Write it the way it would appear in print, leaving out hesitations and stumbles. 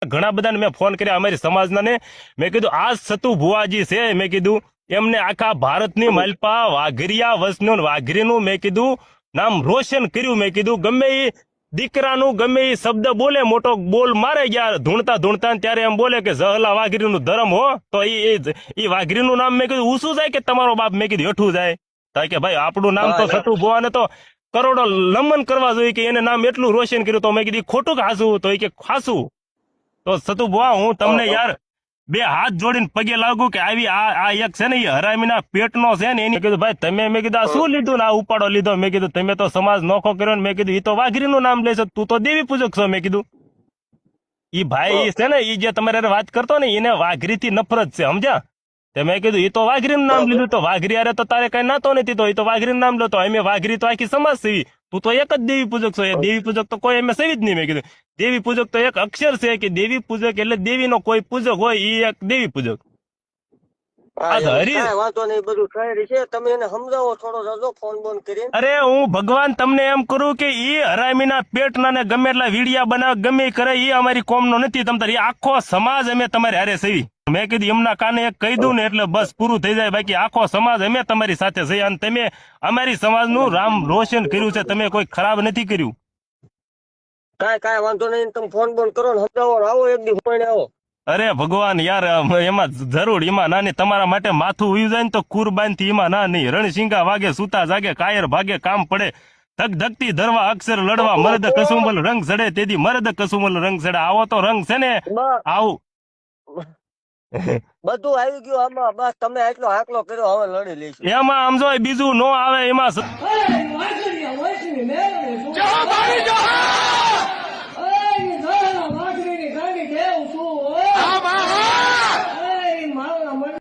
ઘણા બધાને મેં ફોન કર્યા અમારી સમાજના ને મેં કીધું આ સતુ ભુવાજી છે મેં કીધું એમને આખા ભારતની માલપા વાઘરિયા વસનું વાઘરીનું મેં કીધું નામ રોશન કર્યું મેં કીધું ગમે એ દીકરાનું ગમે એ શબ્દ બોલે મોટો બોલ મારે ગયા ધૂણતા ત્યારે એમ બોલે કે જહલા વાઘરીનું ધર્મ હો તો એ વાઘરીનું નામ મેં કીધું ઊંચું જાય કે તમારો બાપ મેં કીધું હેઠું જાય તો કે ભાઈ આપણું નામ તો સતુ ભુવાને તો કરોડો લમન કરવા જોઈએ કે એને નામ એટલું રોશન કર્યું તો મેં કીધું ખોટું ખાસું તો કે ખાસું તો સતુ ભુવા હું તમને યાર બે હાથ જોડીને પગે લાગુ કે આવી આ એક છે ને એ હરામીના પેટનો છે ને એની કીધું ભાઈ તમે મેં કીધું આ શું લીધું ને આ ઉપાડો લીધો મેં કીધું તમે તો સમાજ નોખો કર્યો ને મેં કીધું એ તો વાઘરીનું નામ લેશો તું તો દેવી પૂજક છો મેં કીધું ઈ ભાઈ છે ને ઈ જે તમારે વાત કરતો ને એને વાઘરીથી નફરત છે સમજ્યા તે મેં કીધું એ તો વાઘરીનું નામ લીધું તો વાઘરી અરે તો તારે કઈ નાતો નથી તો એ તો વાઘરીનું નામ લેતો અમે વાઘરી તો આખી સમાજ સેવી તું તો એક જ દેવી પૂજક છો એ દેવી પૂજક તો કોઈ અમે સેવી જ નહીં મેં કીધું દેવી પૂજક તો એક અક્ષર છે કે દેવી પૂજક એટલે દેવીનો કોઈ પૂજક હોય એ એક દેવી પૂજક અરે હું ભગવાન તમને એમ કરું કે ઈ હરામીના પેટના ને ગમે એટલા વીડિયા બનાવે ગમે કરે એ અમારી કોમનો નથી તમ તારી આખો સમાજ અમે તમારી હારે સેવી મેં કીધું એમના કાને એક કહી દઉં ને એટલે બસ પૂરું થઈ જાય બાકી આખો સમાજ અમે તમારી સાથે છે અને તમે અમારી સમાજનું રામ રોશન કર્યું છે તમે કોઈ ખરાબ નથી કર્યું કાંઈ વાંધો નહીં તમે ફોન બોન કરો ને સમજાવો આવો એક દી ફોન આવો અરે ભગવાન યાર એમાં જરૂર એમાં ના નહીં તમારા માટે માથું ઉયું જાય ને તો કુરબાન થી એમાં ના નહીં રણસિંગા વાગે સુતા જાગે કાયર ભાગે કામ પડે ધક ધકતી ધરવા અક્ષર લડવા મરદ કસુમલ રંગ ચડે તેથી મરદ કસુમલ રંગ ચડે આવો તો રંગ છે ને આવું બધું આવી ગયું આમાં બસ તમે આટલો હાકલો કર્યો હવે લડી લઈશું એમાં આમ જો બીજું નો આવે એમાં